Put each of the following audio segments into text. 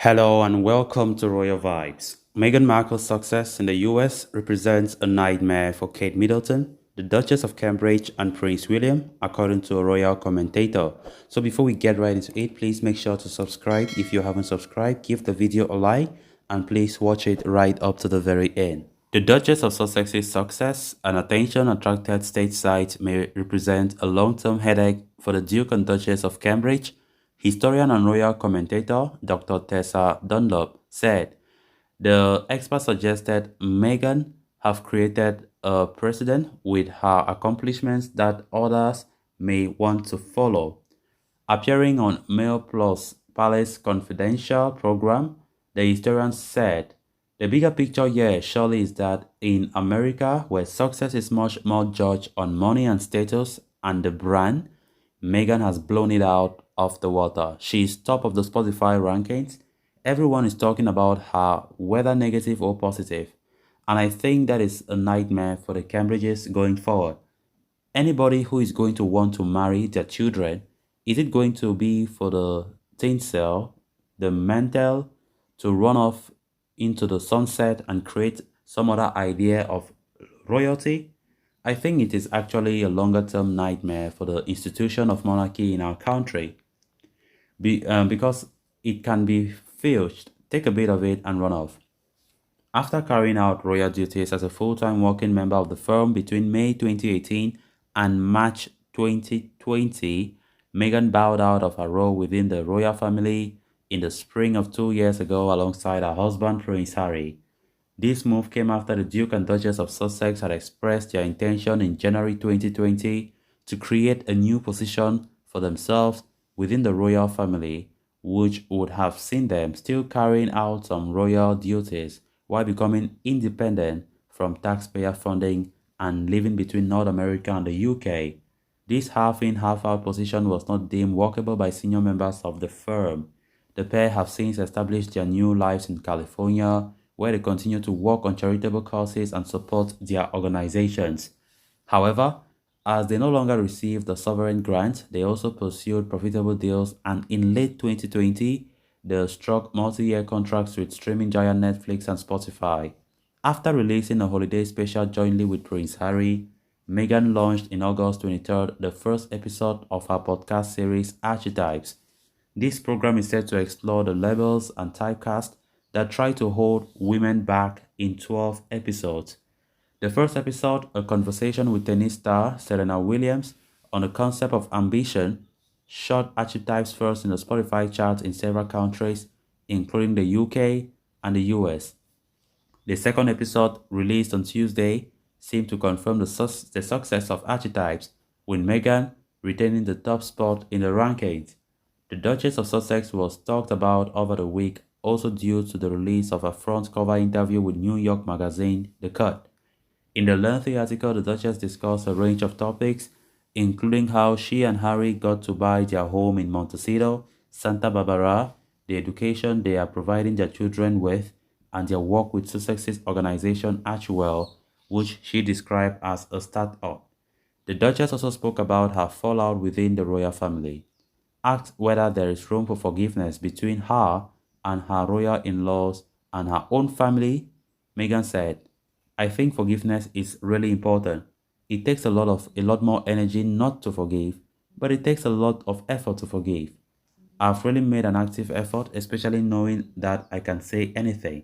Hello and welcome to Royal Vibes. Meghan Markle's success in the US represents a nightmare for Kate Middleton, the Duchess of Cambridge, and Prince William, according to a royal commentator. So before we get right into it, please make sure to subscribe. If you haven't subscribed, give the video a like and please watch it right up to the very end. The Duchess of Sussex's success and attention attracted stateside may represent a long-term headache for the Duke and Duchess of Cambridge. Historian and royal commentator Dr. Tessa Dunlop said the expert suggested Meghan have created a precedent with her accomplishments that others may want to follow. Appearing on Mail Plus Palace Confidential program, the historian said, "The bigger picture here surely is that in America, where success is much more judged on money and status and the brand, Meghan has blown it out of the water. She is top of the Spotify rankings. Everyone is talking about her, whether negative or positive. And I think that is a nightmare for the Cambridges going forward. Anybody who is going to want to marry their children, is it going to be for the tinsel, the mantle, to run off into the sunset and create some other idea of royalty? I think it is actually a longer term nightmare for the institution of monarchy in our country because it can be filched, take a bit of it and run off." After carrying out royal duties as a full-time working member of the firm between May 2018 and March 2020, Meghan bowed out of her role within the royal family in the spring of 2 years ago alongside her husband Prince Harry. This move came after the Duke and Duchess of Sussex had expressed their intention in January 2020 to create a new position for themselves within the royal family, which would have seen them still carrying out some royal duties while becoming independent from taxpayer funding and living between North America and the UK. This half-in, half-out position was not deemed workable by senior members of the firm. The pair have since established their new lives in California, where they continue to work on charitable causes and support their organizations. However, as they no longer receive the sovereign grant, they also pursued profitable deals, and in late 2020, they struck multi-year contracts with streaming giant Netflix and Spotify. After releasing a holiday special jointly with Prince Harry, Meghan launched in August 23rd the first episode of her podcast series Archetypes. This program is set to explore the labels and typecast that try to hold women back in 12 episodes. The first episode, a conversation with tennis star Serena Williams on the concept of ambition, shot Archetypes first in the Spotify charts in several countries, including the UK and the US. The second episode, released on Tuesday, seemed to confirm the success of Archetypes, with Meghan retaining the top spot in the rankings. The Duchess of Sussex was talked about over the week, also due to the release of a front cover interview with New York magazine The Cut. In the lengthy article, the Duchess discussed a range of topics, including how she and Harry got to buy their home in Montecito, Santa Barbara, the education they are providing their children with, and their work with Sussex's organization Archewell, which she described as a startup. The Duchess also spoke about her fallout within the royal family. Asked whether there is room for forgiveness between her and her royal in-laws and her own family, Meghan said, "I think forgiveness is really important. It takes a lot more energy not to forgive, but it takes a lot of effort to forgive. I've really made an active effort, especially knowing that I can say anything.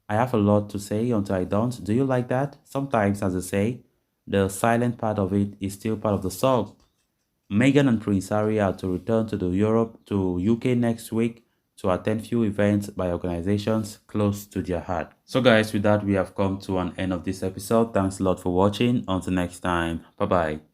I have a lot to say until I don't. Do you like that? Sometimes, as I say, the silent part of it is still part of the song." Meghan and Prince Harry are to return to UK next week to attend few events by organizations close to their heart. So guys, with that, we have come to an end of this episode. Thanks a lot for watching. Until next time, bye bye.